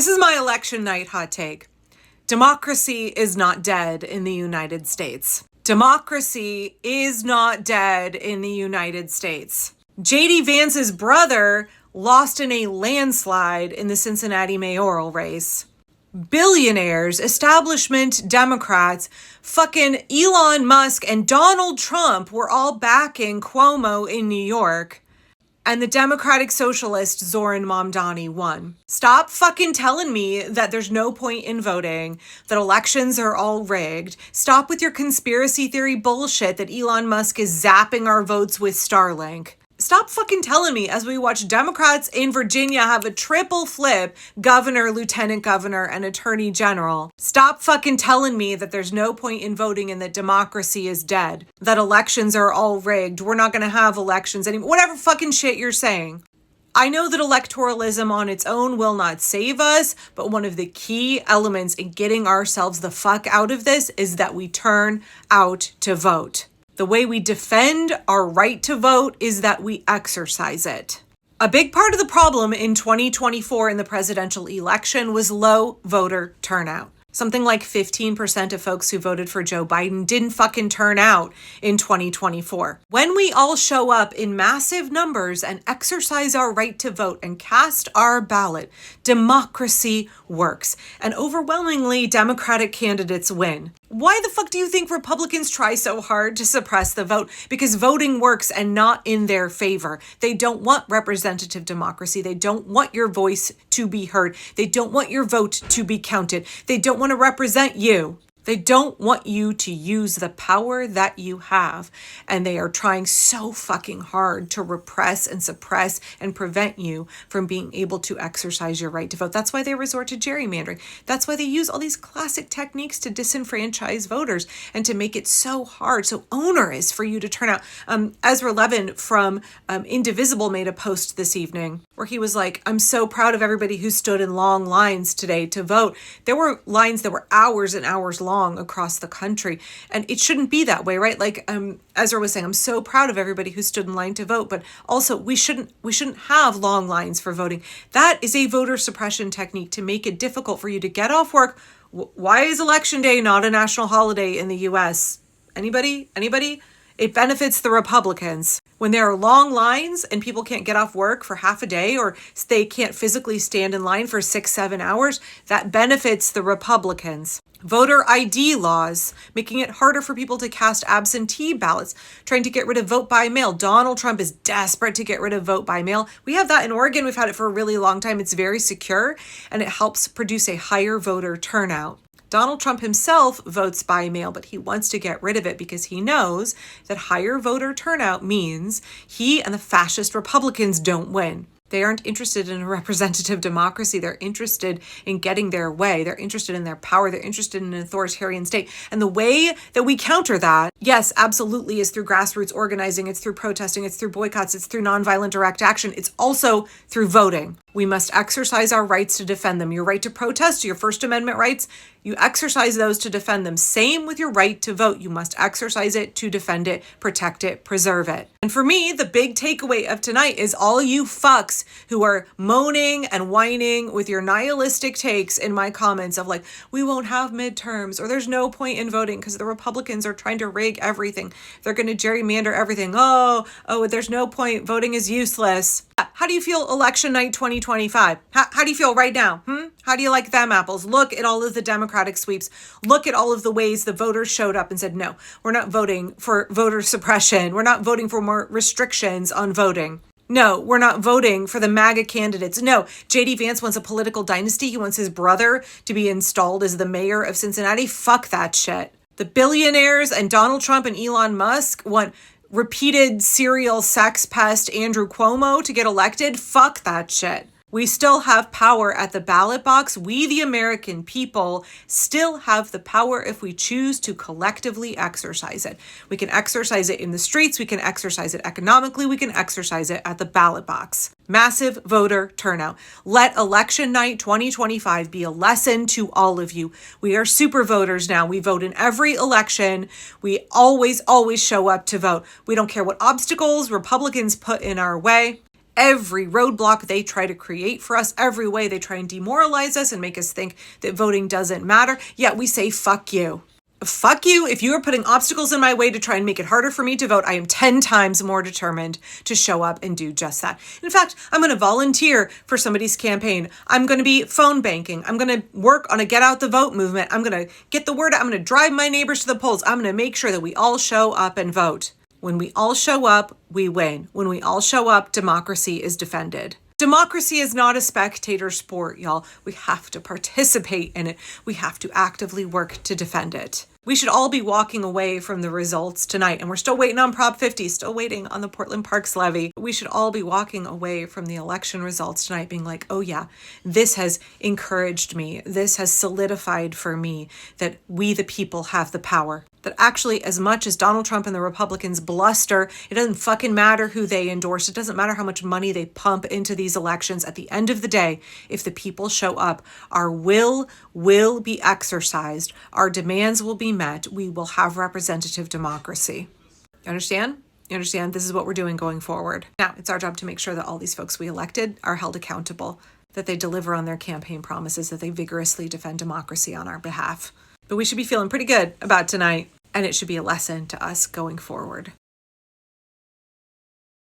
This is my election night hot take. Democracy is not dead in the United States. Democracy is not dead in the United States. J.D. Vance's brother lost in a landslide in the Cincinnati mayoral race. Billionaires, establishment Democrats, fucking Elon Musk and Donald Trump were all backing Cuomo in New York. And the Democratic Socialist Zoran Mamdani won. Stop fucking telling me that there's no point in voting, that elections are all rigged. Stop with your conspiracy theory bullshit that Elon Musk is zapping our votes with Starlink. Stop fucking telling me as we watch Democrats in Virginia have a triple flip governor, lieutenant governor, and attorney general. Stop fucking telling me that there's no point in voting and that democracy is dead, that elections are all rigged. We're not going to have elections anymore. Whatever fucking shit you're saying. I know that electoralism on its own will not save us, but one of the key elements in getting ourselves the fuck out of this is that we turn out to vote. The way we defend our right to vote is that we exercise it. A big part of the problem in 2024 in the presidential election was low voter turnout. Something like 15% of folks who voted for Joe Biden didn't fucking turn out in 2024. When we all show up in massive numbers and exercise our right to vote and cast our ballot, democracy works. And overwhelmingly, Democratic candidates win. Why the fuck do you think Republicans try so hard to suppress the vote? Because voting works and not in their favor. They don't want representative democracy. They don't want your voice to be heard. They don't want your vote to be counted. They don't want to represent you. They don't want you to use the power that you have. And they are trying so fucking hard to repress and suppress and prevent you from being able to exercise your right to vote. That's why they resort to gerrymandering. That's why they use all these classic techniques to disenfranchise voters and to make it so hard, so onerous for you to turn out. Ezra Levin from Indivisible made a post this evening where he was like, I'm so proud of everybody who stood in long lines today to vote. There were lines that were hours and hours long across the country. And it shouldn't be that way, right? Like Ezra was saying, I'm so proud of everybody who stood in line to vote, but also we shouldn't have long lines for voting. That is a voter suppression technique to make it difficult for you to get off work. Why is Election Day not a national holiday in the US? Anybody? It benefits the Republicans. When there are long lines and people can't get off work for half a day or they can't physically stand in line for 6-7 hours, that benefits the Republicans. Voter ID laws, making it harder for people to cast absentee ballots, trying to get rid of vote by mail. Donald Trump is desperate to get rid of vote by mail. We have that in Oregon. We've had it for a really long time. It's very secure and it helps produce a higher voter turnout. Donald Trump himself votes by mail, but he wants to get rid of it because he knows that higher voter turnout means he and the fascist Republicans don't win. They aren't interested in a representative democracy. They're interested in getting their way. They're interested in their power. They're interested in an authoritarian state. And the way that we counter that, yes, absolutely, is through grassroots organizing. It's through protesting. It's through boycotts. It's through nonviolent direct action. It's also through voting. We must exercise our rights to defend them. Your right to protest, your First Amendment rights, you exercise those to defend them. Same with your right to vote. You must exercise it to defend it, protect it, preserve it. And for me, the big takeaway of tonight is all you fucks who are moaning and whining with your nihilistic takes in my comments of like, we won't have midterms or there's no point in voting because the Republicans are trying to rig everything. They're going to gerrymander everything. Oh, there's no point. Voting is useless. How do you feel election night 2025? How do you feel right now? How do you like them apples? Look at all of the Democratic sweeps. Look at all of the ways the voters showed up and said, no, we're not voting for voter suppression. We're not voting for more restrictions on voting. No, we're not voting for the MAGA candidates. No, J.D. Vance wants a political dynasty. He wants his brother to be installed as the mayor of Cincinnati. Fuck that shit. The billionaires and Donald Trump and Elon Musk want repeated serial sex pest Andrew Cuomo to get elected. Fuck that shit. We still have power at the ballot box. We, the American people, still have the power if we choose to collectively exercise it. We can exercise it in the streets. We can exercise it economically. We can exercise it at the ballot box. Massive voter turnout. Let election night 2025 be a lesson to all of you. We are super voters now. We vote in every election. We always show up to vote. We don't care what obstacles Republicans put in our way. every roadblock they try to create for us, every way they try and demoralize us and make us think that voting doesn't matter, yet we say, fuck you. Fuck you. If you are putting obstacles in my way to try and make it harder for me to vote, I am 10 times more determined to show up and do just that. In fact, I'm going to volunteer for somebody's campaign. I'm going to be phone banking. I'm going to work on a get out the vote movement. I'm going to get the word out. I'm going to drive my neighbors to the polls. I'm going to make sure that we all show up and vote. When we all show up, we win. When we all show up, democracy is defended. Democracy is not a spectator sport, y'all. We have to participate in it. We have to actively work to defend it. We should all be walking away from the results tonight, and we're still waiting on Prop 50, still waiting on the Portland Parks levy. We should all be walking away from the election results tonight being like, oh yeah, this has encouraged me. This has solidified for me that we the people have the power. That actually, as much as Donald Trump and the Republicans bluster, it doesn't fucking matter who they endorse. It doesn't matter how much money they pump into these elections. At the end of the day, if the people show up, our will be exercised. Our demands will be met. We will have representative democracy. You understand? You understand? This is what we're doing going forward. Now, it's our job to make sure that all these folks we elected are held accountable, that they deliver on their campaign promises, that they vigorously defend democracy on our behalf. But we should be feeling pretty good about tonight, and it should be a lesson to us going forward.